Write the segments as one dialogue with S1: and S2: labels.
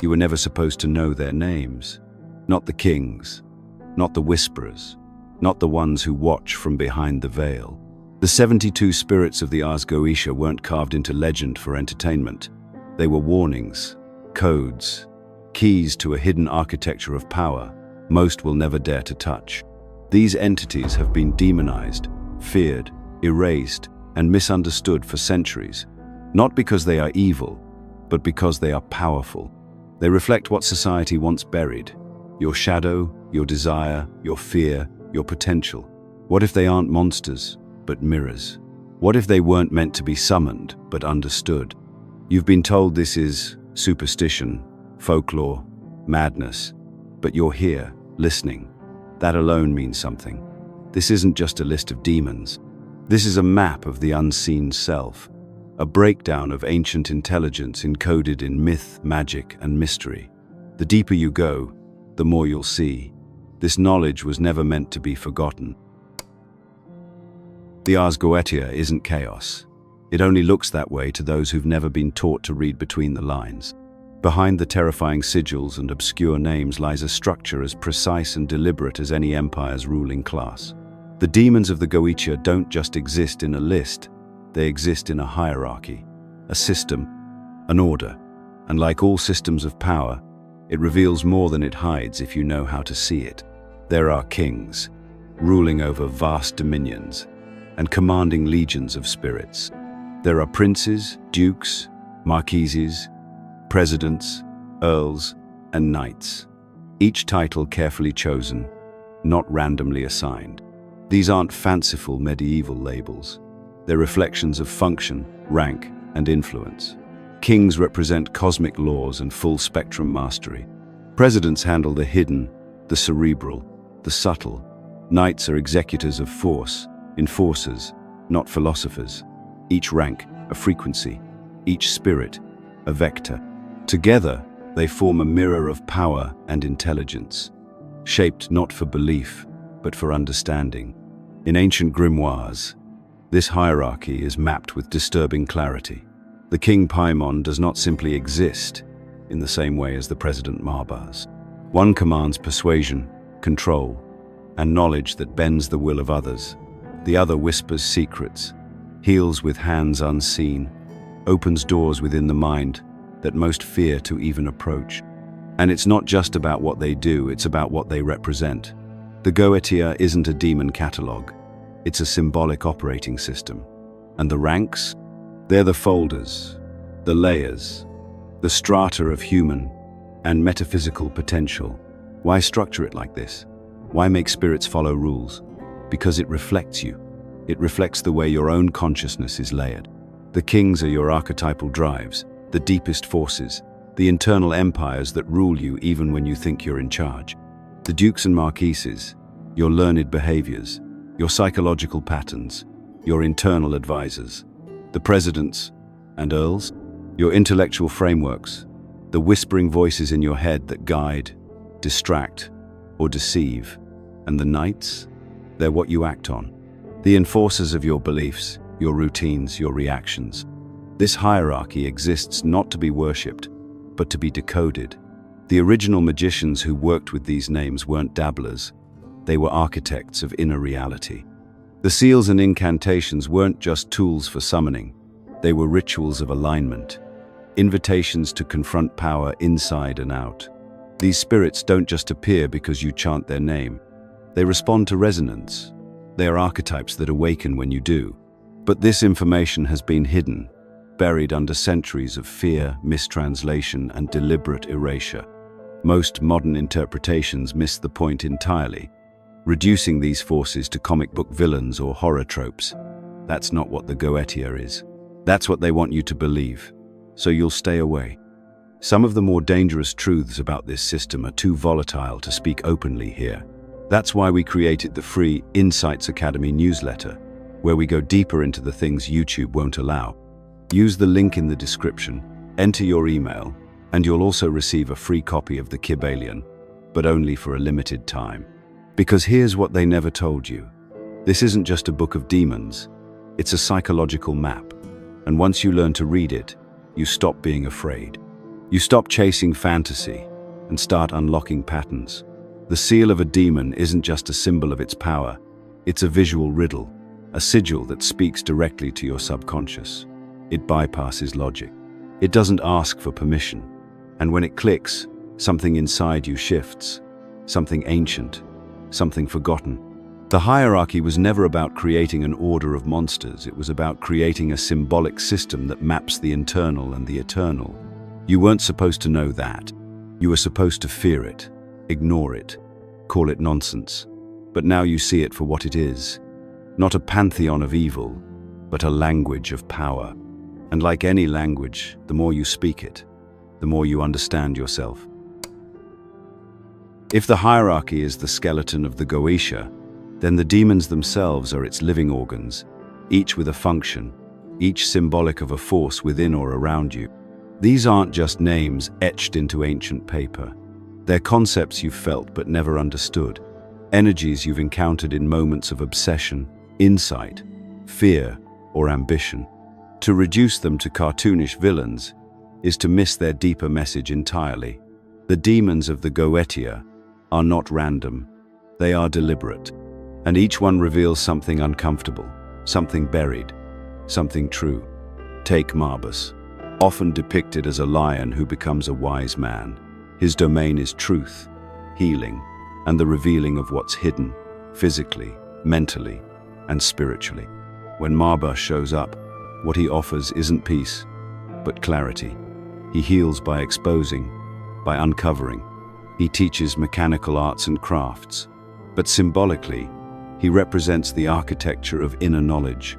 S1: You were never supposed to know their names. Not the kings, not the whisperers, not the ones who watch from behind the veil. The 72 spirits of the ARS Goetia weren't carved into legend for entertainment. They were warnings, codes, keys to a hidden architecture of power most will never dare to touch. These entities have been demonized, feared, erased, and misunderstood for centuries, not because they are evil, but because they are powerful. They reflect what society once buried: your shadow, your desire, your fear, your potential. What if they aren't monsters, but mirrors? What if they weren't meant to be summoned, but understood? You've been told this is superstition, folklore, madness, but you're here, listening. That alone means something. This isn't just a list of demons. This is a map of the unseen self, a breakdown of ancient intelligence encoded in myth, magic, and mystery. The deeper you go, the more you'll see. This knowledge was never meant to be forgotten. The ARS Goetia isn't chaos. It only looks that way to those who've never been taught to read between the lines. Behind the terrifying sigils and obscure names lies a structure as precise and deliberate as any empire's ruling class. The demons of the Goetia don't just exist in a list, they exist in a hierarchy, a system, an order. And like all systems of power, it reveals more than it hides if you know how to see it. There are kings, ruling over vast dominions and commanding legions of spirits. There are princes, dukes, marquises, presidents, earls, and knights, each title carefully chosen, not randomly assigned. These aren't fanciful medieval labels. They're reflections of function, rank, and influence. Kings represent cosmic laws and full-spectrum mastery. Presidents handle the hidden, the cerebral, the subtle. Knights are executors of force, enforcers, not philosophers. Each rank, a frequency. Each spirit, a vector. Together, they form a mirror of power and intelligence, shaped not for belief, but for understanding. In ancient grimoires, this hierarchy is mapped with disturbing clarity. The King Paimon does not simply exist in the same way as the President Marbaz. One commands persuasion, control, and knowledge that bends the will of others. The other whispers secrets, heals with hands unseen, opens doors within the mind that most fear to even approach. And it's not just about what they do, it's about what they represent. The Goetia isn't a demon catalogue, it's a symbolic operating system. And the ranks? They're the folders, the layers, the strata of human and metaphysical potential. Why structure it like this? Why make spirits follow rules? Because it reflects you. It reflects the way your own consciousness is layered. The kings are your archetypal drives, the deepest forces, the internal empires that rule you even when you think you're in charge. The dukes and marquises, your learned behaviors, your psychological patterns, your internal advisors. The presidents and earls, your intellectual frameworks, the whispering voices in your head that guide, distract, or deceive. And the knights, they're what you act on. The enforcers of your beliefs, your routines, your reactions. This hierarchy exists not to be worshipped, but to be decoded. The original magicians who worked with these names weren't dabblers. They were architects of inner reality. The seals and incantations weren't just tools for summoning. They were rituals of alignment, invitations to confront power inside and out. These spirits don't just appear because you chant their name. They respond to resonance. They are archetypes that awaken when you do. But this information has been hidden, buried under centuries of fear, mistranslation, and deliberate erasure. Most modern interpretations miss the point entirely, reducing these forces to comic book villains or horror tropes. That's not what the Goetia is. That's what they want you to believe, so you'll stay away. Some of the more dangerous truths about this system are too volatile to speak openly here. That's why we created the free Insights Academy newsletter, where we go deeper into the things YouTube won't allow. Use the link in the description, enter your email, and you'll also receive a free copy of the Kybalion, but only for a limited time. Because here's what they never told you. This isn't just a book of demons, it's a psychological map. And once you learn to read it, you stop being afraid. You stop chasing fantasy and start unlocking patterns. The seal of a demon isn't just a symbol of its power, it's a visual riddle, a sigil that speaks directly to your subconscious. It bypasses logic. It doesn't ask for permission. And when it clicks, something inside you shifts. Something ancient, something forgotten. The hierarchy was never about creating an order of monsters. It was about creating a symbolic system that maps the internal and the eternal. You weren't supposed to know that. You were supposed to fear it, ignore it, call it nonsense. But now you see it for what it is. Not a pantheon of evil, but a language of power. And like any language, the more you speak it, the more you understand yourself. If the hierarchy is the skeleton of the Goetia, then the demons themselves are its living organs, each with a function, each symbolic of a force within or around you. These aren't just names etched into ancient paper. They're concepts you've felt but never understood, energies you've encountered in moments of obsession, insight, fear, or ambition. To reduce them to cartoonish villains is to miss their deeper message entirely. The demons of the Goetia are not random, they are deliberate, and each one reveals something uncomfortable, something buried, something true. Take Marbus, often depicted as a lion who becomes a wise man. His domain is truth, healing, and the revealing of what's hidden, physically, mentally, and spiritually. When Marbus shows up, what he offers isn't peace, but clarity. He heals by exposing, by uncovering. He teaches mechanical arts and crafts, but symbolically, he represents the architecture of inner knowledge,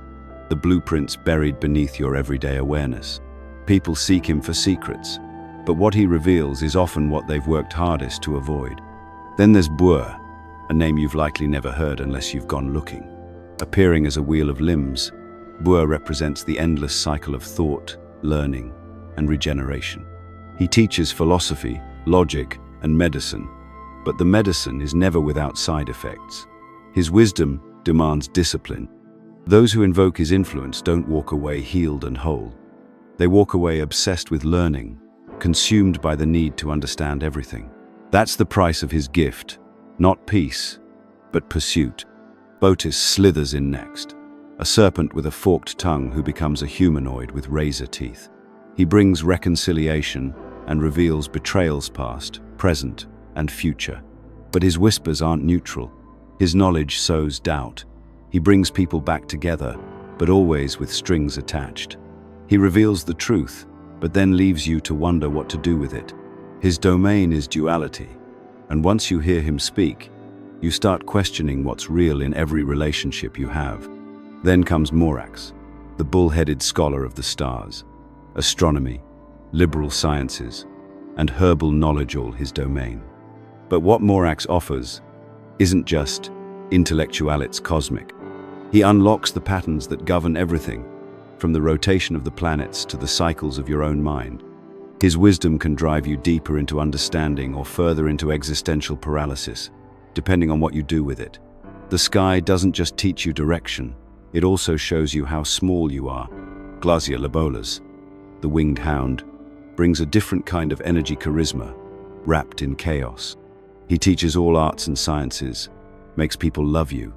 S1: the blueprints buried beneath your everyday awareness. People seek him for secrets, but what he reveals is often what they've worked hardest to avoid. Then there's Bua, a name you've likely never heard unless you've gone looking. Appearing as a wheel of limbs, Bua represents the endless cycle of thought, learning, and regeneration. He teaches philosophy, logic, and medicine, but the medicine is never without side effects. His wisdom demands discipline. Those who invoke his influence don't walk away healed and whole. They walk away obsessed with learning, consumed by the need to understand everything. That's the price of his gift, not peace, but pursuit. Botis slithers in next, a serpent with a forked tongue who becomes a humanoid with razor teeth. He brings reconciliation and reveals betrayals past, present, and future. But his whispers aren't neutral. His knowledge sows doubt. He brings people back together, but always with strings attached. He reveals the truth, but then leaves you to wonder what to do with it. His domain is duality, and once you hear him speak, you start questioning what's real in every relationship you have. Then comes Morax, the bull-headed scholar of the stars, astronomy, liberal sciences, and herbal knowledge all his domain. But what Morax offers isn't just intellectualit's cosmic. He unlocks the patterns that govern everything, from the rotation of the planets to the cycles of your own mind. His wisdom can drive you deeper into understanding or further into existential paralysis, depending on what you do with it. The sky doesn't just teach you direction, it also shows you how small you are. Glacia Labolas, the winged hound, brings a different kind of energy charisma, wrapped in chaos. He teaches all arts and sciences, makes people love you,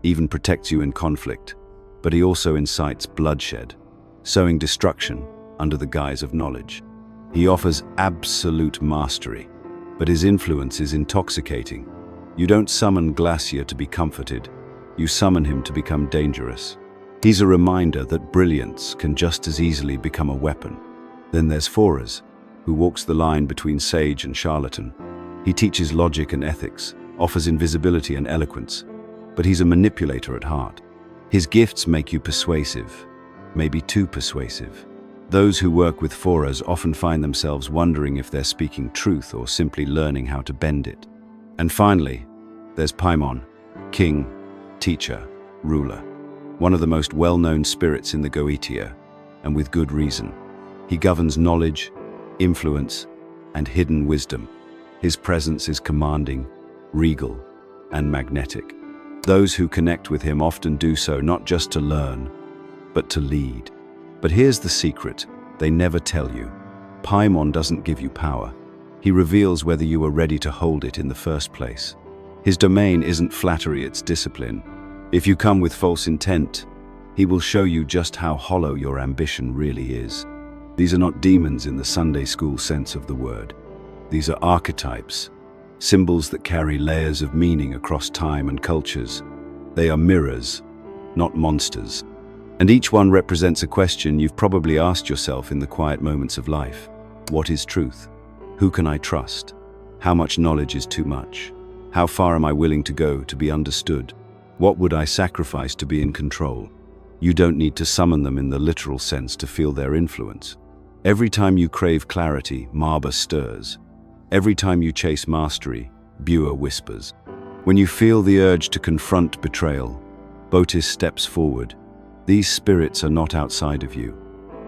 S1: even protects you in conflict, but he also incites bloodshed, sowing destruction under the guise of knowledge. He offers absolute mastery, but his influence is intoxicating. You don't summon Glacia to be comforted, you summon him to become dangerous. He's a reminder that brilliance can just as easily become a weapon. Then there's Foras, who walks the line between sage and charlatan. He teaches logic and ethics, offers invisibility and eloquence, but he's a manipulator at heart. His gifts make you persuasive, maybe too persuasive. Those who work with Foras often find themselves wondering if they're speaking truth or simply learning how to bend it. And finally, there's Paimon, king, teacher, ruler, one of the most well-known spirits in the Goetia, and with good reason. He governs knowledge, influence, and hidden wisdom. His presence is commanding, regal, and magnetic. Those who connect with him often do so not just to learn, but to lead. But here's the secret they never tell you. Paimon doesn't give you power. He reveals whether you are ready to hold it in the first place. His domain isn't flattery, it's discipline. If you come with false intent, he will show you just how hollow your ambition really is. These are not demons in the Sunday school sense of the word. These are archetypes, symbols that carry layers of meaning across time and cultures. They are mirrors, not monsters. And each one represents a question you've probably asked yourself in the quiet moments of life. What is truth? Who can I trust? How much knowledge is too much? How far am I willing to go to be understood? What would I sacrifice to be in control? You don't need to summon them in the literal sense to feel their influence. Every time you crave clarity, Maba stirs. Every time you chase mastery, Bua whispers. When you feel the urge to confront betrayal, Botis steps forward. These spirits are not outside of you.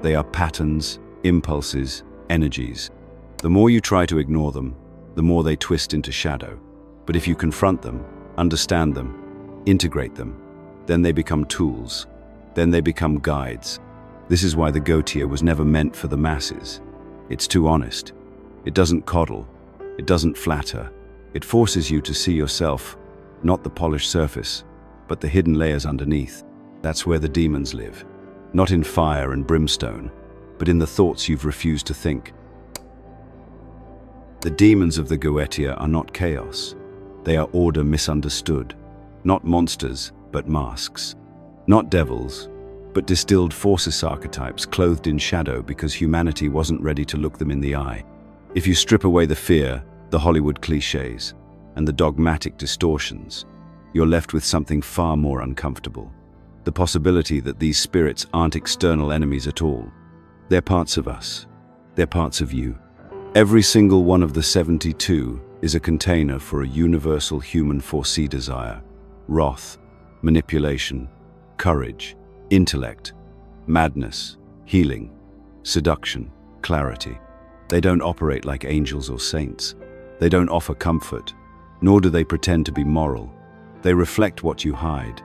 S1: They are patterns, impulses, energies. The more you try to ignore them, the more they twist into shadow. But if you confront them, understand them, integrate them, then they become tools. Then they become guides. This is why the Goetia was never meant for the masses. It's too honest. It doesn't coddle. It doesn't flatter. It forces you to see yourself, not the polished surface, but the hidden layers underneath. That's where the demons live. Not in fire and brimstone, but in the thoughts you've refused to think. The demons of the Goetia are not chaos. They are order misunderstood. Not monsters, but masks. Not devils, but distilled forces archetypes clothed in shadow because humanity wasn't ready to look them in the eye. If you strip away the fear, the Hollywood cliches, and the dogmatic distortions, you're left with something far more uncomfortable. The possibility that these spirits aren't external enemies at all. They're parts of us. They're parts of you. Every single one of the 72 is a container for a universal human 4C desire: wrath, manipulation, courage, intellect, madness, healing, seduction, clarity. They don't operate like angels or saints. They don't offer comfort, nor do they pretend to be moral. They reflect what you hide,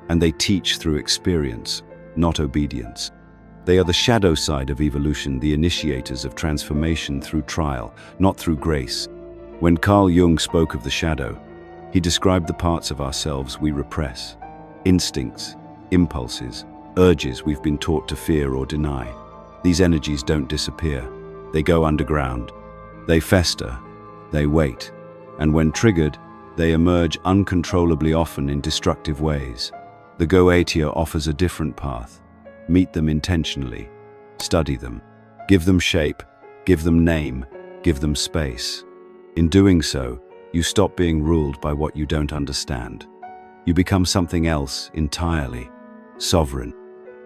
S1: and they teach through experience, not obedience. They are the shadow side of evolution, the initiators of transformation through trial, not through grace. When Carl Jung spoke of the shadow, he described the parts of ourselves we repress, instincts, impulses, urges we've been taught to fear or deny. These energies don't disappear. They go underground. They fester. They wait. And when triggered, they emerge uncontrollably, often in destructive ways. The Goetia offers a different path. Meet them intentionally. Study them. Give them shape. Give them name. Give them space. In doing so, you stop being ruled by what you don't understand. You become something else entirely. Sovereign.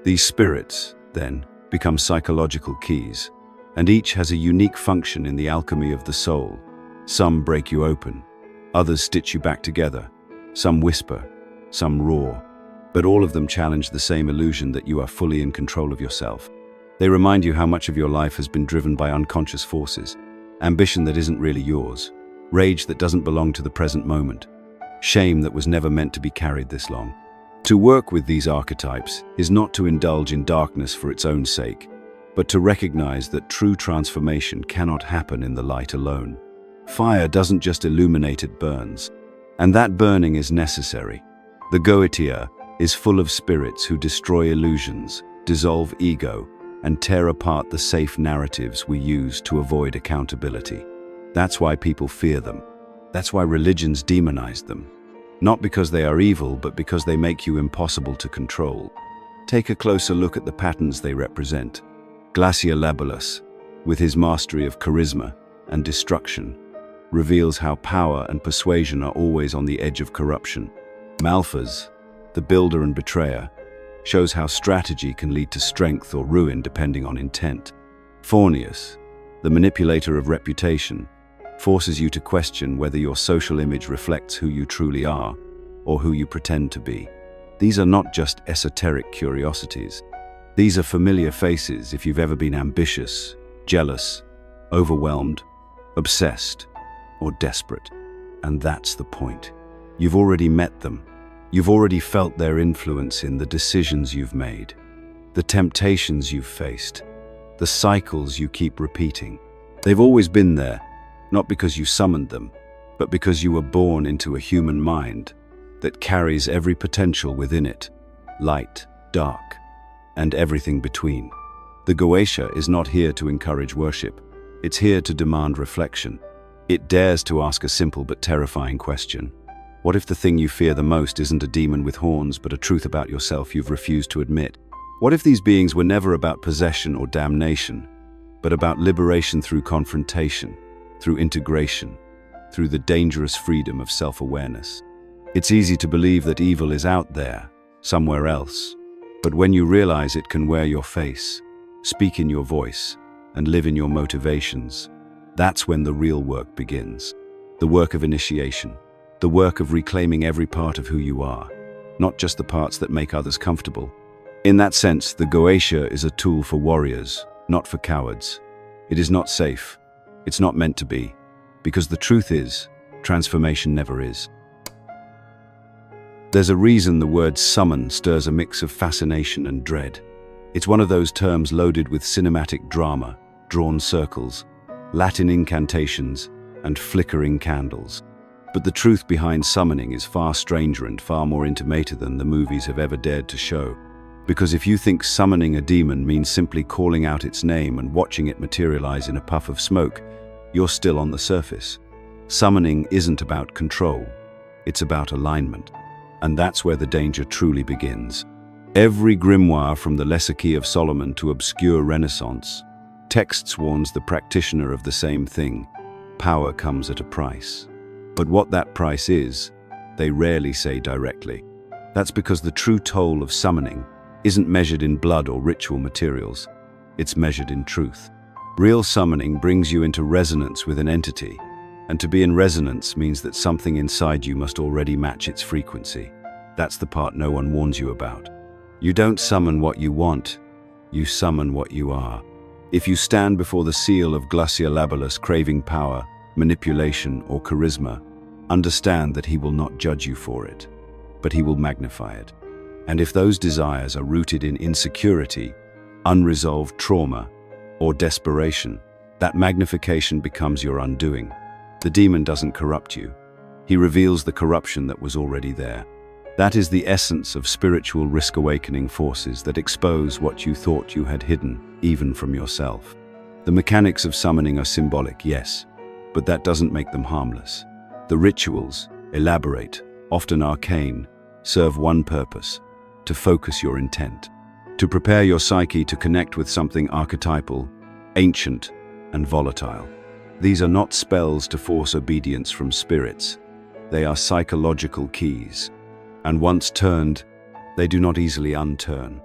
S1: These spirits, then, become psychological keys, and each has a unique function in the alchemy of the soul. Some break you open, others stitch you back together, some whisper, some roar, but all of them challenge the same illusion that you are fully in control of yourself. They remind you how much of your life has been driven by unconscious forces, ambition that isn't really yours, rage that doesn't belong to the present moment, shame that was never meant to be carried this long. To work with these archetypes is not to indulge in darkness for its own sake, but to recognize that true transformation cannot happen in the light alone. Fire doesn't just illuminate, it burns. And that burning is necessary. The Goetia is full of spirits who destroy illusions, dissolve ego, and tear apart the safe narratives we use to avoid accountability. That's why people fear them. That's why religions demonize them. Not because they are evil, but because they make you impossible to control. Take a closer look at the patterns they represent. Glacier Labulus, with his mastery of charisma and destruction, reveals how power and persuasion are always on the edge of corruption. Malphas, the builder and betrayer, shows how strategy can lead to strength or ruin depending on intent. Phornius, the manipulator of reputation, forces you to question whether your social image reflects who you truly are or who you pretend to be. These are not just esoteric curiosities. These are familiar faces if you've ever been ambitious, jealous, overwhelmed, obsessed, or desperate. And that's the point. You've already met them. You've already felt their influence in the decisions you've made, the temptations you've faced, the cycles you keep repeating. They've always been there, not because you summoned them, but because you were born into a human mind that carries every potential within it, light, dark, and everything between. The Goetia is not here to encourage worship. It's here to demand reflection. It dares to ask a simple but terrifying question. What if the thing you fear the most isn't a demon with horns, but a truth about yourself you've refused to admit? What if these beings were never about possession or damnation, but about liberation through confrontation, through integration, through the dangerous freedom of self-awareness? It's easy to believe that evil is out there, somewhere else, but when you realize it can wear your face, speak in your voice, and live in your motivations, that's when the real work begins. The work of initiation, the work of reclaiming every part of who you are, not just the parts that make others comfortable. In that sense, the Goetia is a tool for warriors, not for cowards. It is not safe. It's not meant to be, because the truth is, transformation never is. There's a reason the word summon stirs a mix of fascination and dread. It's one of those terms loaded with cinematic drama, drawn circles, Latin incantations, and flickering candles. But the truth behind summoning is far stranger and far more intimate than the movies have ever dared to show. Because if you think summoning a demon means simply calling out its name and watching it materialize in a puff of smoke, you're still on the surface. Summoning isn't about control. It's about alignment. And that's where the danger truly begins. Every grimoire, from the Lesser Key of Solomon to obscure Renaissance, texts warns the practitioner of the same thing. Power comes at a price. But what that price is, they rarely say directly. That's because the true toll of summoning isn't measured in blood or ritual materials. It's measured in truth. Real summoning brings you into resonance with an entity, and to be in resonance means that something inside you must already match its frequency. That's the part no one warns you about. You don't summon what you want, you summon what you are. If you stand before the seal of Glaciolabulus craving power, manipulation, or charisma, understand that he will not judge you for it, but he will magnify it. And if those desires are rooted in insecurity, unresolved trauma, or desperation, that magnification becomes your undoing. The demon doesn't corrupt you. He reveals the corruption that was already there. That is the essence of spiritual risk awakening forces that expose what you thought you had hidden, even from yourself. The mechanics of summoning are symbolic, yes, but that doesn't make them harmless. The rituals, elaborate, often arcane, serve one purpose: to focus your intent, to prepare your psyche to connect with something archetypal, ancient, and volatile. These are not spells to force obedience from spirits. They are psychological keys, and once turned, they do not easily unturn.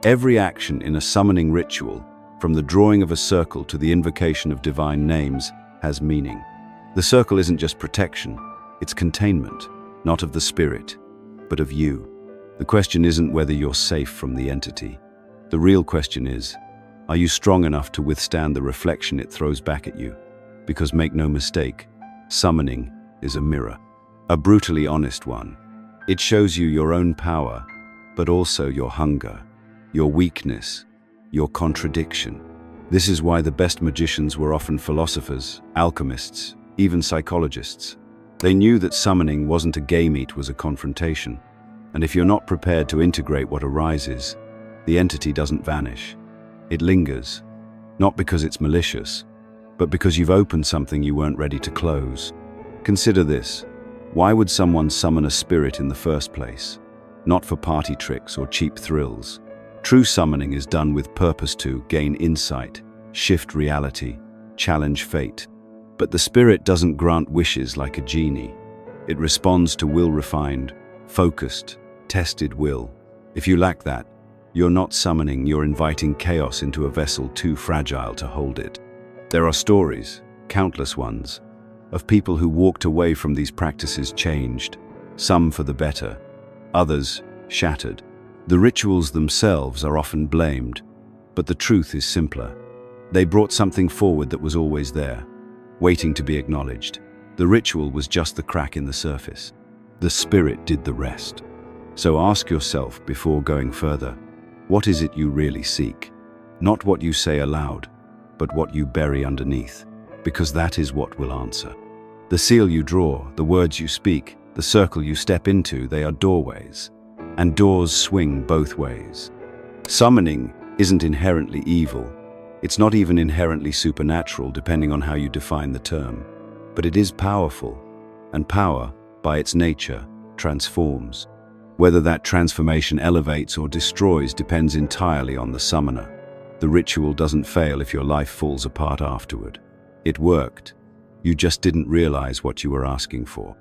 S1: Every action in a summoning ritual, from the drawing of a circle to the invocation of divine names, has meaning. The circle isn't just protection, it's containment, not of the spirit, but of you. The question isn't whether you're safe from the entity. The real question is, are you strong enough to withstand the reflection it throws back at you? Because make no mistake, summoning is a mirror, a brutally honest one. It shows you your own power, but also your hunger, your weakness, your contradiction. This is why the best magicians were often philosophers, alchemists, even psychologists. They knew that summoning wasn't a game, it was a confrontation. And if you're not prepared to integrate what arises, the entity doesn't vanish. It lingers, not because it's malicious, but because you've opened something you weren't ready to close. Consider this. Why would someone summon a spirit in the first place? Not for party tricks or cheap thrills. True summoning is done with purpose to gain insight, shift reality, challenge fate. But the spirit doesn't grant wishes like a genie. It responds to will refined, focused, tested will. If you lack that, you're not summoning, you're inviting chaos into a vessel too fragile to hold it. There are stories, countless ones, of people who walked away from these practices changed, some for the better, others shattered. The rituals themselves are often blamed, but the truth is simpler. They brought something forward that was always there, waiting to be acknowledged. The ritual was just the crack in the surface. The spirit did the rest. So ask yourself before going further, what is it you really seek? Not what you say aloud, but what you bury underneath, because that is what will answer. The seal you draw, the words you speak, the circle you step into, they are doorways. And doors swing both ways. Summoning isn't inherently evil. It's not even inherently supernatural, depending on how you define the term. But it is powerful, and power, by its nature, transforms. Whether that transformation elevates or destroys depends entirely on the summoner. The ritual doesn't fail if your life falls apart afterward. It worked. You just didn't realize what you were asking for.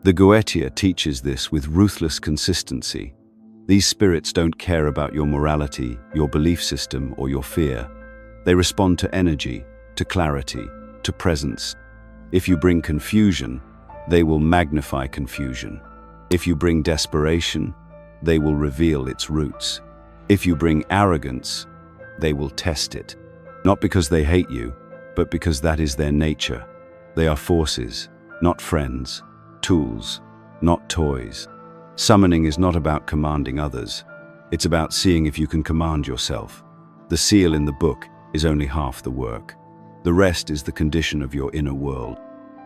S1: The Goetia teaches this with ruthless consistency. These spirits don't care about your morality, your belief system, or your fear. They respond to energy, to clarity, to presence. If you bring confusion, they will magnify confusion. If you bring desperation, they will reveal its roots. If you bring arrogance, they will test it. Not because they hate you, but because that is their nature. They are forces, not friends, tools, not toys. Summoning is not about commanding others. It's about seeing if you can command yourself. The seal in the book is only half the work. The rest is the condition of your inner world.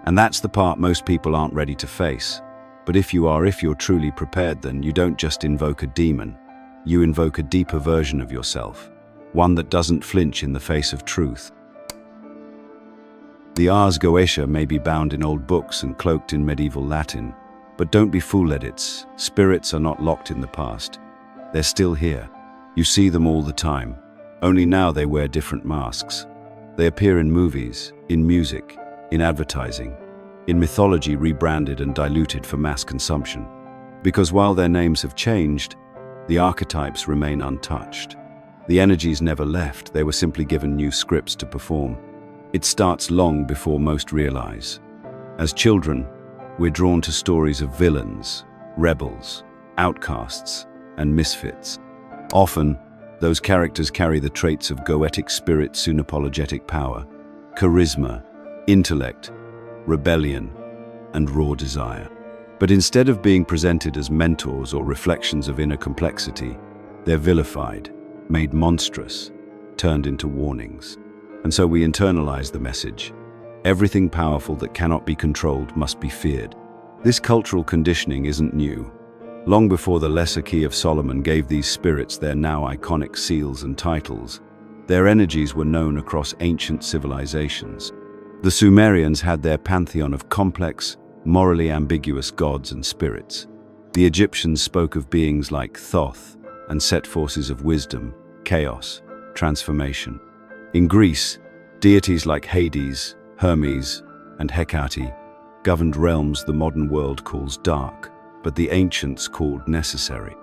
S1: And that's the part most people aren't ready to face. But if you're truly prepared, then you don't just invoke a demon. You invoke a deeper version of yourself, one that doesn't flinch in the face of truth. The ARS Goetia may be bound in old books and cloaked in medieval Latin, but don't be fooled. Its spirits are not locked in the past. They're still here. You see them all the time. Only now they wear different masks. They appear in movies, in music, in advertising, in mythology rebranded and diluted for mass consumption. Because while their names have changed, the archetypes remain untouched. The energies never left, they were simply given new scripts to perform. It starts long before most realize. As children, we're drawn to stories of villains, rebels, outcasts, and misfits. Often, those characters carry the traits of Goetic spirit's unapologetic power, charisma, intellect, rebellion, and raw desire. But instead of being presented as mentors or reflections of inner complexity, they're vilified, made monstrous, turned into warnings. And so we internalize the message. Everything powerful that cannot be controlled must be feared. This cultural conditioning isn't new. Long before the Lesser Key of Solomon gave these spirits their now iconic seals and titles, their energies were known across ancient civilizations. The Sumerians had their pantheon of complex, morally ambiguous gods and spirits. The Egyptians spoke of beings like Thoth and set forces of wisdom, chaos, transformation. In Greece, deities like Hades, Hermes, and Hecate governed realms the modern world calls dark, but the ancients called necessary.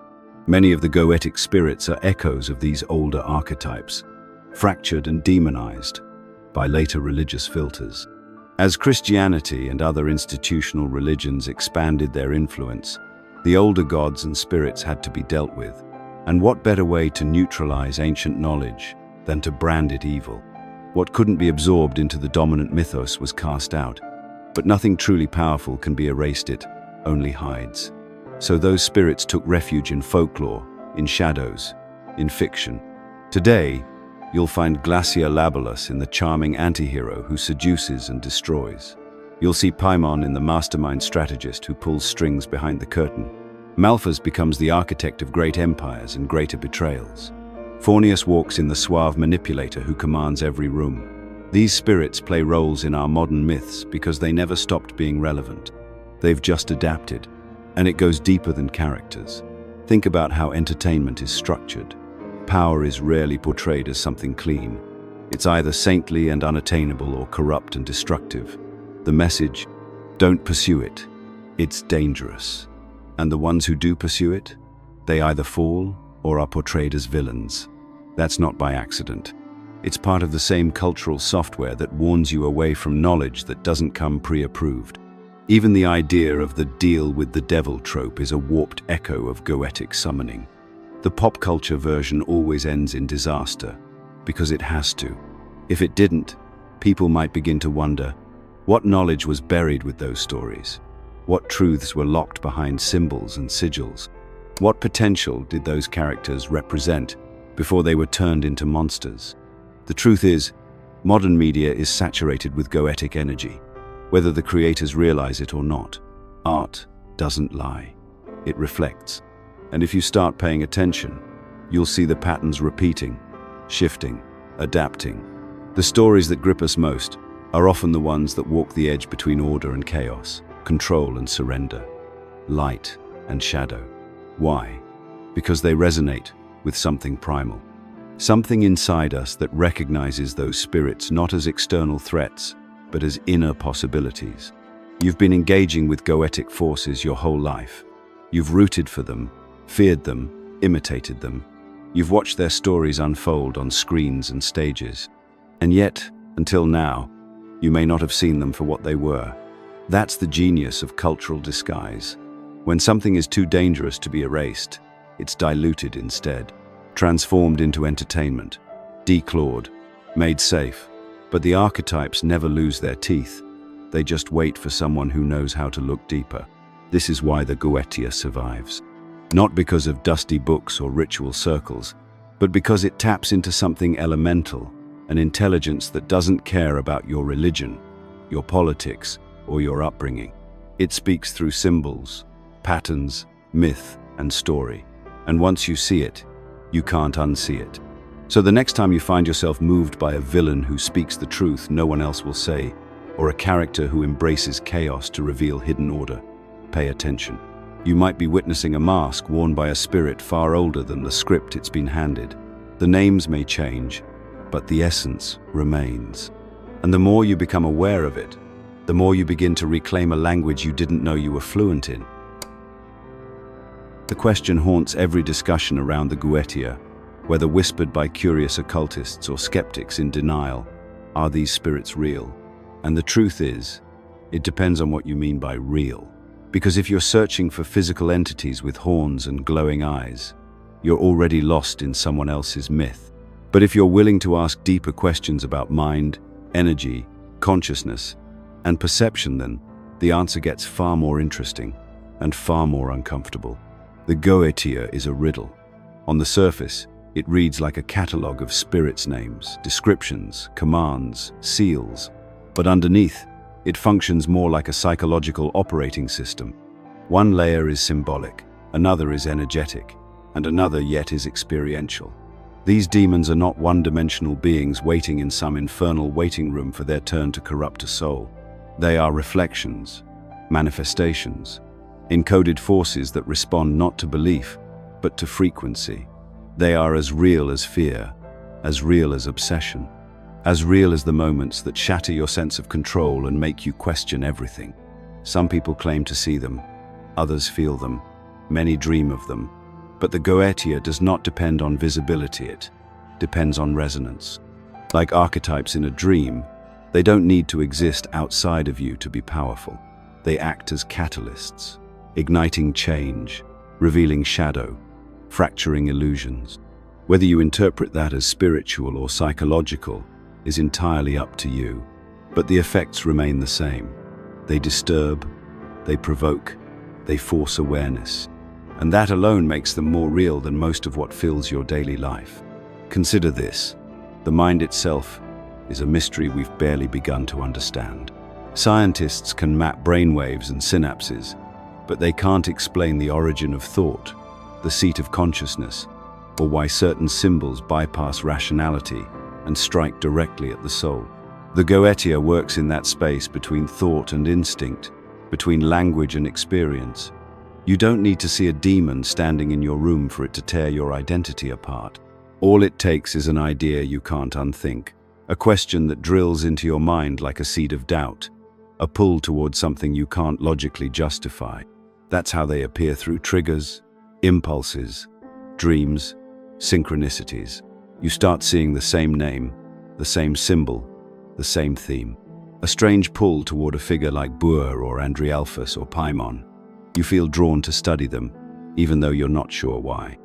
S1: Many of the Goetic spirits are echoes of these older archetypes, fractured and demonized by later religious filters. As Christianity and other institutional religions expanded their influence, the older gods and spirits had to be dealt with. And what better way to neutralize ancient knowledge than to brand it evil? What couldn't be absorbed into the dominant mythos was cast out. But nothing truly powerful can be erased, it only hides. So those spirits took refuge in folklore, in shadows, in fiction. Today, you'll find Glacia Labalus in the charming anti-hero who seduces and destroys. You'll see Paimon in the mastermind strategist who pulls strings behind the curtain. Malphas becomes the architect of great empires and greater betrayals. Phornius walks in the suave manipulator who commands every room. These spirits play roles in our modern myths because they never stopped being relevant. They've just adapted, and it goes deeper than characters. Think about how entertainment is structured. Power is rarely portrayed as something clean. It's either saintly and unattainable or corrupt and destructive. The message, don't pursue it. It's dangerous. And the ones who do pursue it, they either fall or are portrayed as villains. That's not by accident. It's part of the same cultural software that warns you away from knowledge that doesn't come pre-approved. Even the idea of the deal with the devil trope is a warped echo of Goetic summoning. The pop culture version always ends in disaster, because it has to. If it didn't, people might begin to wonder, what knowledge was buried with those stories? What truths were locked behind symbols and sigils? What potential did those characters represent before they were turned into monsters. The truth is, modern media is saturated with goetic energy, whether the creators realize it or not. Art doesn't lie. It reflects. And if you start paying attention, you'll see the patterns repeating, shifting, adapting. The stories that grip us most are often the ones that walk the edge between order and chaos, control and surrender, light and shadow. Why? Because they resonate with something primal. Something inside us that recognizes those spirits not as external threats, but as inner possibilities. You've been engaging with goetic forces your whole life. You've rooted for them, feared them, imitated them. You've watched their stories unfold on screens and stages. And yet, until now, you may not have seen them for what they were. That's the genius of cultural disguise. When something is too dangerous to be erased, it's diluted instead, transformed into entertainment, declawed, made safe. But the archetypes never lose their teeth. They just wait for someone who knows how to look deeper. This is why the Goetia survives. Not because of dusty books or ritual circles, but because it taps into something elemental, an intelligence that doesn't care about your religion, your politics, or your upbringing. It speaks through symbols, patterns, myth, and story. And once you see it, you can't unsee it. So the next time you find yourself moved by a villain who speaks the truth no one else will say, or a character who embraces chaos to reveal hidden order, pay attention. You might be witnessing a mask worn by a spirit far older than the script it's been handed. The names may change, but the essence remains. And the more you become aware of it, the more you begin to reclaim a language you didn't know you were fluent in. The question haunts every discussion around the Goetia, whether whispered by curious occultists or skeptics in denial. Are these spirits real? And the truth is, it depends on what you mean by real. Because if you're searching for physical entities with horns and glowing eyes, you're already lost in someone else's myth. But if you're willing to ask deeper questions about mind, energy, consciousness, and perception, then the answer gets far more interesting and far more uncomfortable. The Goetia is a riddle. On the surface, it reads like a catalogue of spirits' names, descriptions, commands, seals. But underneath, it functions more like a psychological operating system. One layer is symbolic, another is energetic, and another yet is experiential. These demons are not one-dimensional beings waiting in some infernal waiting room for their turn to corrupt a soul. They are reflections, manifestations, encoded forces that respond not to belief, but to frequency. They are as real as fear, as real as obsession, as real as the moments that shatter your sense of control and make you question everything. Some people claim to see them, others feel them, many dream of them. But the Goetia does not depend on visibility, it depends on resonance. Like archetypes in a dream, they don't need to exist outside of you to be powerful. They act as catalysts, igniting change, revealing shadow, fracturing illusions. Whether you interpret that as spiritual or psychological is entirely up to you, but the effects remain the same. They disturb, they provoke, they force awareness. And that alone makes them more real than most of what fills your daily life. Consider this: the mind itself is a mystery we've barely begun to understand. Scientists can map brainwaves and synapses, but they can't explain the origin of thought, the seat of consciousness, or why certain symbols bypass rationality and strike directly at the soul. The Goetia works in that space between thought and instinct, between language and experience. You don't need to see a demon standing in your room for it to tear your identity apart. All it takes is an idea you can't unthink, a question that drills into your mind like a seed of doubt, a pull towards something you can't logically justify. That's how they appear through triggers, impulses, dreams, synchronicities. You start seeing the same name, the same symbol, the same theme. A strange pull toward a figure like Bur or Andrialphus or Paimon. You feel drawn to study them, even though you're not sure why.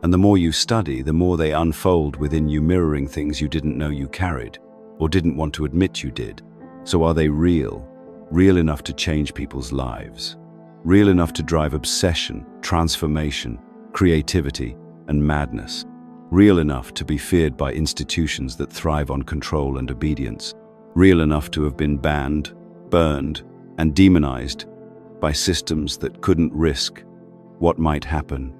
S1: And the more you study, the more they unfold within you, mirroring things you didn't know you carried, or didn't want to admit you did. So are they real? Real enough to change people's lives? Real enough to drive obsession, transformation, creativity, and madness? real enough to be feared by institutions that thrive on control and obedience, real enough to have been banned, burned, and demonized by systems that couldn't risk what might happen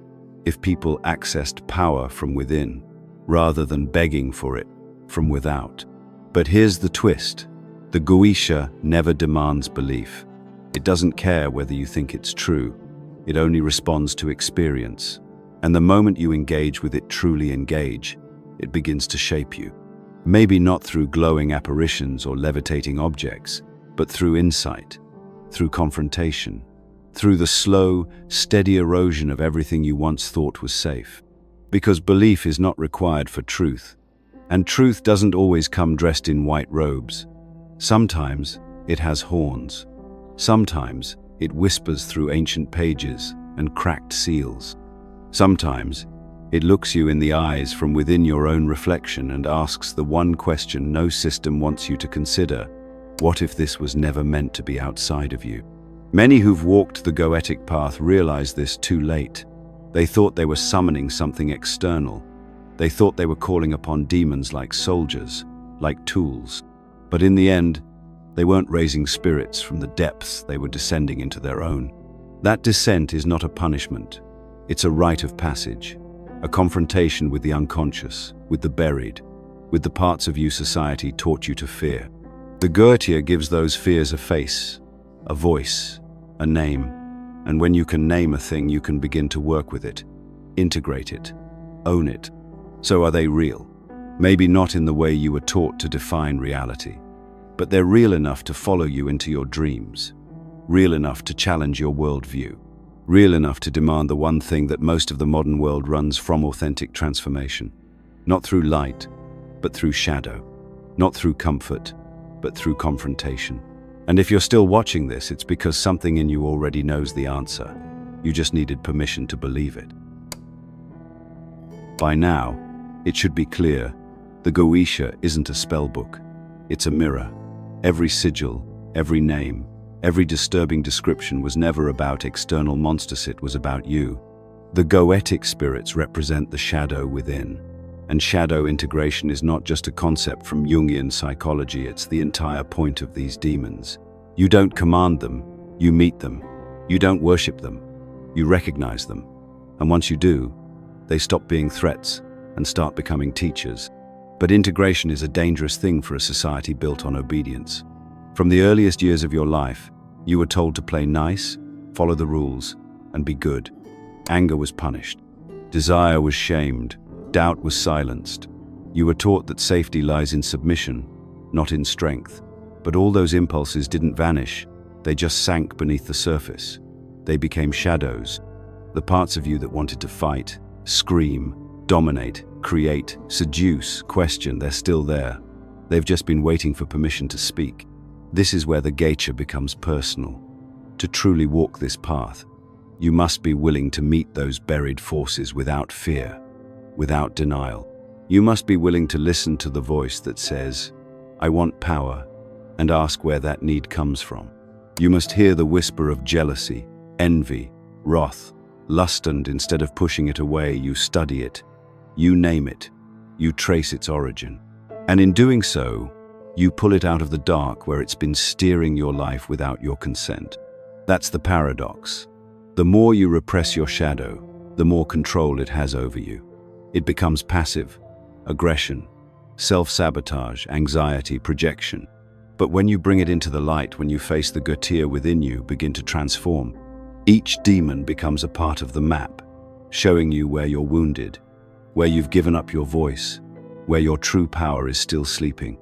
S1: if people accessed power from within, rather than begging for it from without. But here's the twist. The Goetia never demands belief. It doesn't care whether you think it's true. It only responds to experience. And the moment you engage with it, truly engage, it begins to shape you. Maybe not through glowing apparitions or levitating objects, but through insight, through confrontation, through the slow, steady erosion of everything you once thought was safe. Because belief is not required for truth, and truth doesn't always come dressed in white robes. Sometimes it has horns. Sometimes it whispers through ancient pages and cracked seals. Sometimes it looks you in the eyes from within your own reflection and asks the one question no system wants you to consider: what if this was never meant to be outside of you? Many who've walked the Goetic path realize this too late. They thought they were summoning something external. They thought they were calling upon demons like soldiers, like tools. But in the end, they weren't raising spirits from the depths, they were descending into their own. That descent is not a punishment. It's a rite of passage, a confrontation with the unconscious, with the buried, with the parts of you society taught you to fear. The Goetia gives those fears a face, a voice, a name, and when you can name a thing, you can begin to work with it, integrate it, own it. So are they real? Maybe not in the way you were taught to define reality, but they're real enough to follow you into your dreams, real enough to challenge your worldview, real enough to demand the one thing that most of the modern world runs from: authentic transformation. Not through light, but through shadow. Not through comfort, but through confrontation. And if you're still watching this, it's because something in you already knows the answer. You just needed permission to believe it. By now, it should be clear, the Goetia isn't a spellbook. It's a mirror. Every sigil, every name, every disturbing description was never about external monsters, it was about you. The Goetic spirits represent the shadow within. And shadow integration is not just a concept from Jungian psychology, it's the entire point of these demons. You don't command them, you meet them. You don't worship them, you recognize them. And once you do, they stop being threats and start becoming teachers. But integration is a dangerous thing for a society built on obedience. From the earliest years of your life, you were told to play nice, follow the rules, and be good. Anger was punished. Desire was shamed. Doubt was silenced. You were taught that safety lies in submission, not in strength. But all those impulses didn't vanish. They just sank beneath the surface. They became shadows. The parts of you that wanted to fight, scream, dominate, create, seduce, question, they're still there. They've just been waiting for permission to speak. This is where the Goetia becomes personal. To truly walk this path, you must be willing to meet those buried forces without fear, without denial. You must be willing to listen to the voice that says, "I want power," and ask where that need comes from. You must hear the whisper of jealousy, envy, wrath, lust, and instead of pushing it away, you study it, you name it, you trace its origin. And in doing so, you pull it out of the dark where it's been steering your life without your consent. That's the paradox. The more you repress your shadow, the more control it has over you. It becomes passive, aggression, self-sabotage, anxiety, projection. But when you bring it into the light, when you face the Goetia within you, begin to transform. Each demon becomes a part of the map, showing you where you're wounded, where you've given up your voice, where your true power is still sleeping.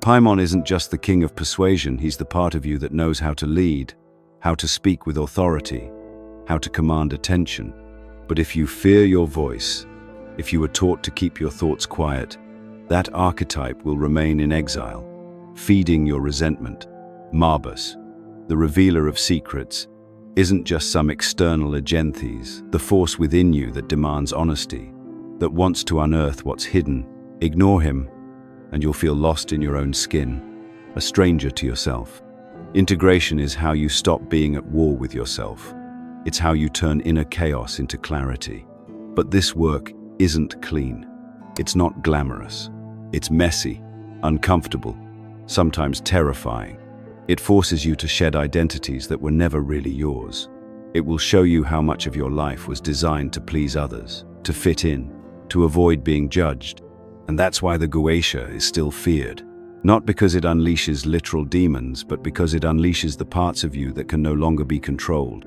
S1: Paimon isn't just the king of persuasion, he's the part of you that knows how to lead, how to speak with authority, how to command attention. But if you fear your voice, if you were taught to keep your thoughts quiet, that archetype will remain in exile, feeding your resentment. Marbus, the revealer of secrets, isn't just some external agenthes, the force within you that demands honesty, that wants to unearth what's hidden. Ignore him, and you'll feel lost in your own skin, a stranger to yourself. Integration is how you stop being at war with yourself. It's how you turn inner chaos into clarity. But this work isn't clean. It's not glamorous. It's messy, uncomfortable, sometimes terrifying. It forces you to shed identities that were never really yours. It will show you how much of your life was designed to please others, to fit in, to avoid being judged. And that's why the Goetia is still feared. Not because it unleashes literal demons, but because it unleashes the parts of you that can no longer be controlled.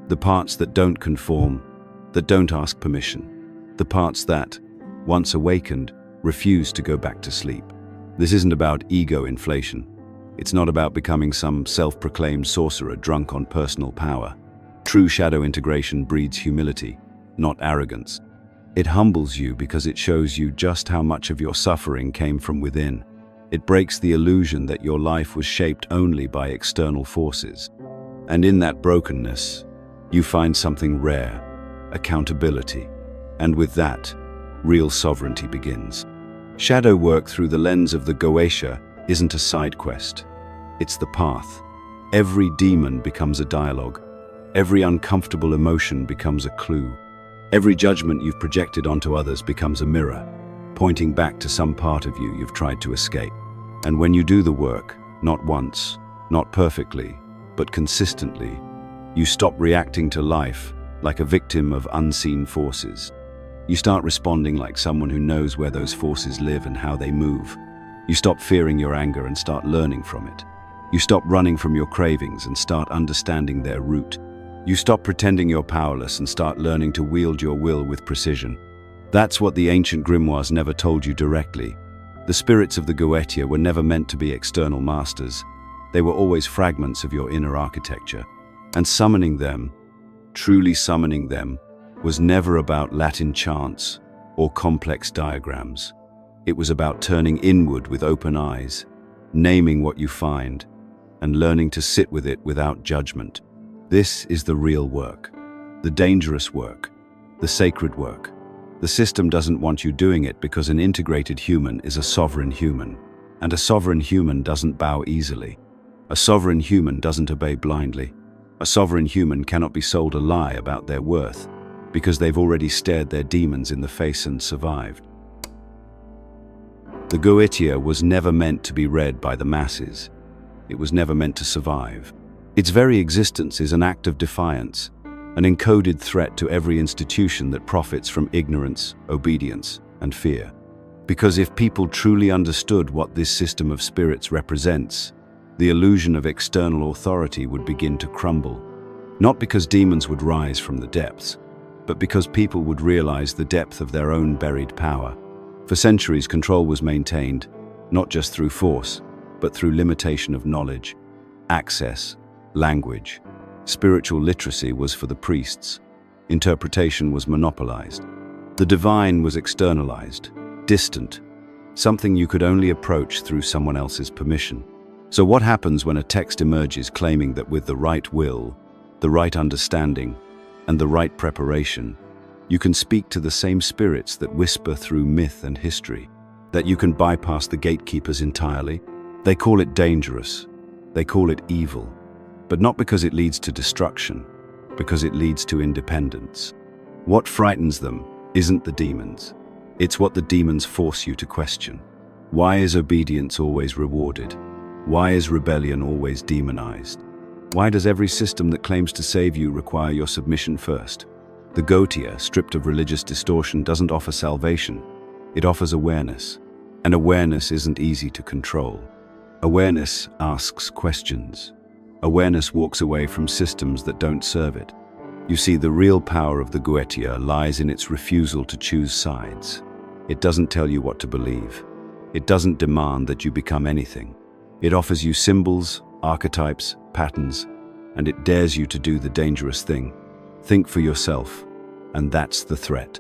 S1: The parts that don't conform, that don't ask permission. The parts that, once awakened, refuse to go back to sleep. This isn't about ego inflation. It's not about becoming some self-proclaimed sorcerer drunk on personal power. True shadow integration breeds humility, not arrogance. It humbles you because it shows you just how much of your suffering came from within. It breaks the illusion that your life was shaped only by external forces. And in that brokenness, you find something rare, accountability. And with that, real sovereignty begins. Shadow work through the lens of the Goetia isn't a side quest. It's the path. Every demon becomes a dialogue. Every uncomfortable emotion becomes a clue. Every judgment you've projected onto others becomes a mirror, pointing back to some part of you you've tried to escape. And when you do the work, not once, not perfectly, but consistently, you stop reacting to life like a victim of unseen forces. You start responding like someone who knows where those forces live and how they move. You stop fearing your anger and start learning from it. You stop running from your cravings and start understanding their root. You stop pretending you're powerless and start learning to wield your will with precision. That's what the ancient grimoires never told you directly. The spirits of the Goetia were never meant to be external masters. They were always fragments of your inner architecture. And summoning them, truly summoning them, was never about Latin chants or complex diagrams. It was about turning inward with open eyes, naming what you find, and learning to sit with it without judgment. This is the real work, the dangerous work, the sacred work. The system doesn't want you doing it because an integrated human is a sovereign human, and a sovereign human doesn't bow easily. A sovereign human doesn't obey blindly. A sovereign human cannot be sold a lie about their worth, because they've already stared their demons in the face and survived. The Goetia was never meant to be read by the masses. It was never meant to survive. Its very existence is an act of defiance, an encoded threat to every institution that profits from ignorance, obedience, and fear. Because if people truly understood what this system of spirits represents, the illusion of external authority would begin to crumble. Not because demons would rise from the depths, but because people would realize the depth of their own buried power. For centuries, control was maintained, not just through force, but through limitation of knowledge, access, language. Spiritual literacy was for the priests. Interpretation was monopolized. The divine was externalized, distant, something you could only approach through someone else's permission. So what happens when a text emerges claiming that with the right will, the right understanding, and the right preparation, you can speak to the same spirits that whisper through myth and history, that you can bypass the gatekeepers entirely? They call it dangerous. They call it evil. But not because it leads to destruction, because it leads to independence. What frightens them isn't the demons. It's what the demons force you to question. Why is obedience always rewarded? Why is rebellion always demonized? Why does every system that claims to save you require your submission first? The Goetia, stripped of religious distortion, doesn't offer salvation. It offers awareness. And awareness isn't easy to control. Awareness asks questions. Awareness walks away from systems that don't serve it. You see, the real power of the Goetia lies in its refusal to choose sides. It doesn't tell you what to believe. It doesn't demand that you become anything. It offers you symbols, archetypes, patterns, and it dares you to do the dangerous thing. Think for yourself, and that's the threat.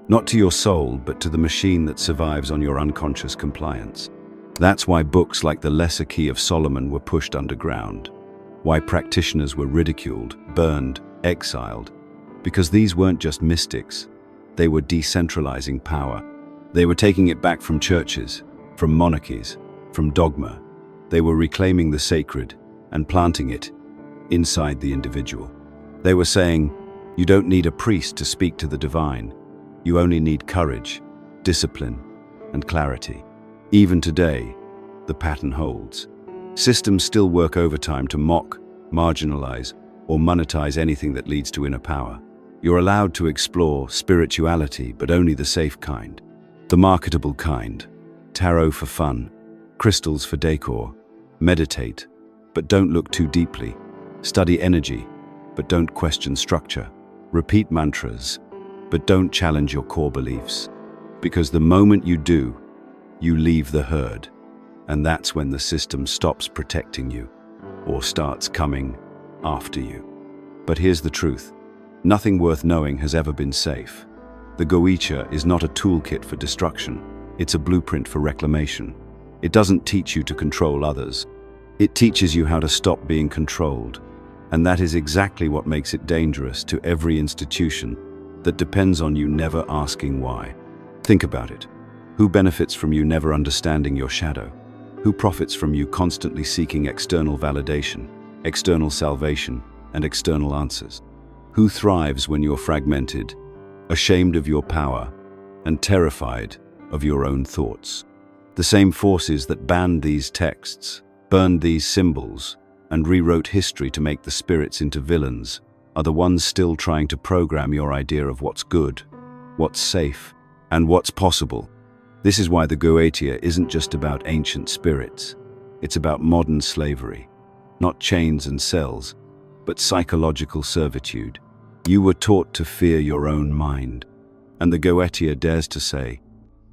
S1: Not to your soul, but to the machine that survives on your unconscious compliance. That's why books like The Lesser Key of Solomon were pushed underground. Why practitioners were ridiculed, burned, exiled. Because these weren't just mystics. They were decentralizing power. They were taking it back from churches, from monarchies, from dogma. They were reclaiming the sacred and planting it inside the individual. They were saying, you don't need a priest to speak to the divine. You only need courage, discipline, and clarity. Even today, the pattern holds. Systems still work overtime to mock, marginalize, or monetize anything that leads to inner power. You're allowed to explore spirituality, but only the safe kind. The marketable kind. Tarot for fun, crystals for decor. Meditate, but don't look too deeply. Study energy, but don't question structure. Repeat mantras, but don't challenge your core beliefs. Because the moment you do, you leave the herd. And that's when the system stops protecting you, or starts coming after you. But here's the truth. Nothing worth knowing has ever been safe. The Goetia is not a toolkit for destruction. It's a blueprint for reclamation. It doesn't teach you to control others. It teaches you how to stop being controlled. And that is exactly what makes it dangerous to every institution that depends on you never asking why. Think about it. Who benefits from you never understanding your shadow? Who profits from you constantly seeking external validation, external salvation, and external answers? Who thrives when you're fragmented, ashamed of your power, and terrified of your own thoughts? The same forces that banned these texts, burned these symbols, and rewrote history to make the spirits into villains are the ones still trying to program your idea of what's good, what's safe, and what's possible. This is why the Goetia isn't just about ancient spirits. It's about modern slavery. Not chains and cells, but psychological servitude. You were taught to fear your own mind. And the Goetia dares to say,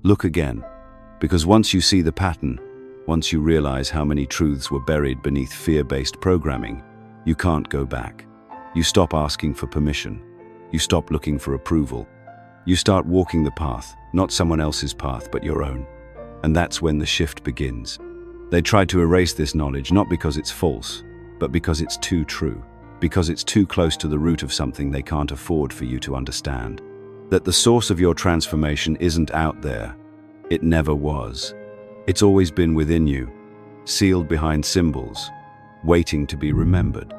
S1: look again. Because once you see the pattern, once you realize how many truths were buried beneath fear-based programming, you can't go back. You stop asking for permission. You stop looking for approval. You start walking the path, not someone else's path, but your own. And that's when the shift begins. They tried to erase this knowledge not because it's false, but because it's too true. Because it's too close to the root of something they can't afford for you to understand. That the source of your transformation isn't out there. It never was. It's always been within you, sealed behind symbols, waiting to be remembered.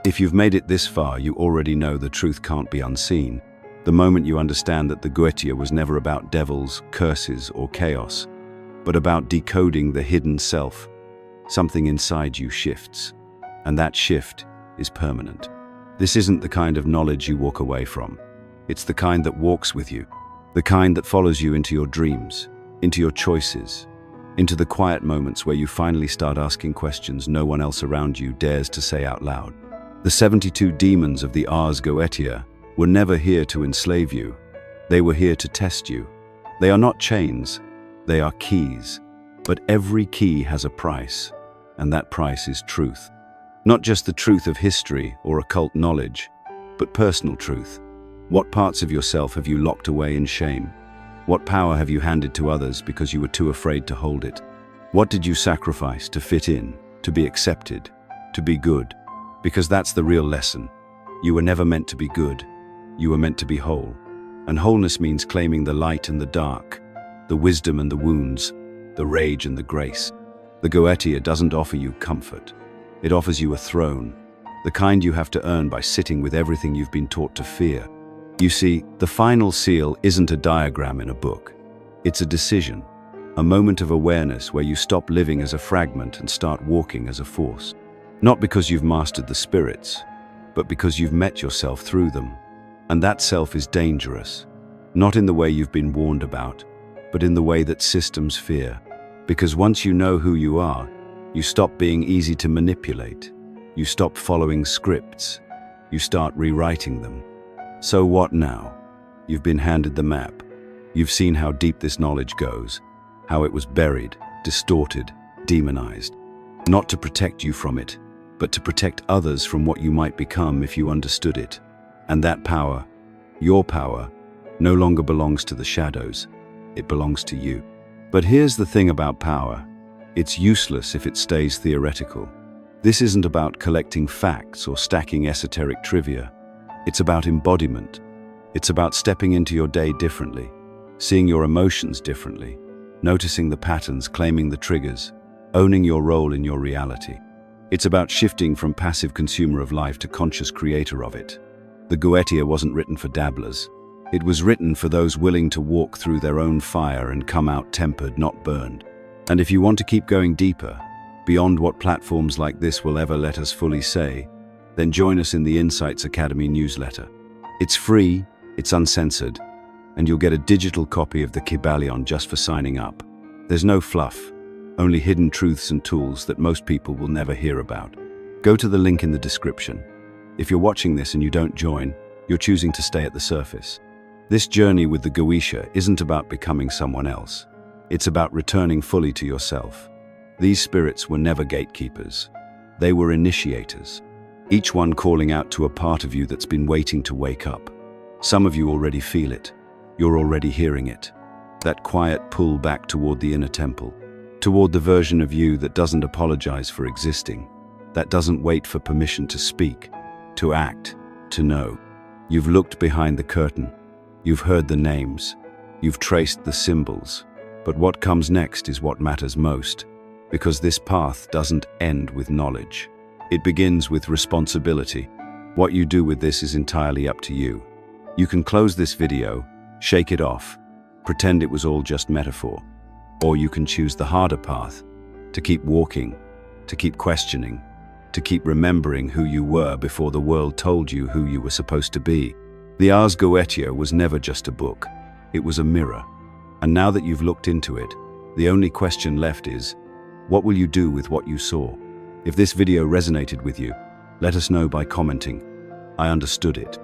S1: If you've made it this far, you already know the truth can't be unseen. The moment you understand that the Goetia was never about devils, curses, or chaos, but about decoding the hidden self, something inside you shifts. And that shift is permanent. This isn't the kind of knowledge you walk away from. It's the kind that walks with you, the kind that follows you into your dreams, into your choices, into the quiet moments where you finally start asking questions no one else around you dares to say out loud. The 72 demons of the ARS Goetia were never here to enslave you. They were here to test you. They are not chains, they are keys. But every key has a price, and that price is truth. Not just the truth of history or occult knowledge, but personal truth. What parts of yourself have you locked away in shame? What power have you handed to others because you were too afraid to hold it? What did you sacrifice to fit in, to be accepted, to be good? Because that's the real lesson. You were never meant to be good. You were meant to be whole. And wholeness means claiming the light and the dark, the wisdom and the wounds, the rage and the grace. The Goetia doesn't offer you comfort. It offers you a throne, the kind you have to earn by sitting with everything you've been taught to fear. You see, the final seal isn't a diagram in a book. It's a decision, a moment of awareness where you stop living as a fragment and start walking as a force. Not because you've mastered the spirits, but because you've met yourself through them. And that self is dangerous, not in the way you've been warned about, but in the way that systems fear. Because once you know who you are, you stop being easy to manipulate. You stop following scripts. You start rewriting them. So what now? You've been handed the map. You've seen how deep this knowledge goes, how it was buried, distorted, demonized. Not to protect you from it, but to protect others from what you might become if you understood it. And that power, your power, no longer belongs to the shadows. It belongs to you. But here's the thing about power. It's useless if it stays theoretical. This isn't about collecting facts or stacking esoteric trivia. It's about embodiment. It's about stepping into your day differently, seeing your emotions differently, noticing the patterns, claiming the triggers, owning your role in your reality. It's about shifting from passive consumer of life to conscious creator of it. The Goetia wasn't written for dabblers. It was written for those willing to walk through their own fire and come out tempered, not burned. And if you want to keep going deeper, beyond what platforms like this will ever let us fully say, then join us in the Insights Academy newsletter. It's free, it's uncensored, and you'll get a digital copy of the Kybalion just for signing up. There's no fluff, only hidden truths and tools that most people will never hear about. Go to the link in the description. If you're watching this and you don't join, you're choosing to stay at the surface. This journey with the Goetia isn't about becoming someone else. It's about returning fully to yourself. These spirits were never gatekeepers. They were initiators, each one calling out to a part of you that's been waiting to wake up. Some of you already feel it. You're already hearing it. That quiet pull back toward the inner temple, toward the version of you that doesn't apologize for existing, that doesn't wait for permission to speak, to act, to know. You've looked behind the curtain. You've heard the names. You've traced the symbols. But what comes next is what matters most, because this path doesn't end with knowledge. It begins with responsibility. What you do with this is entirely up to you. You can close this video, shake it off, pretend it was all just metaphor. Or you can choose the harder path, to keep walking, to keep questioning, to keep remembering who you were before the world told you who you were supposed to be. The ARS Goetia was never just a book. It was a mirror. And now that you've looked into it, the only question left is, what will you do with what you saw? If this video resonated with you, let us know by commenting. I understood it.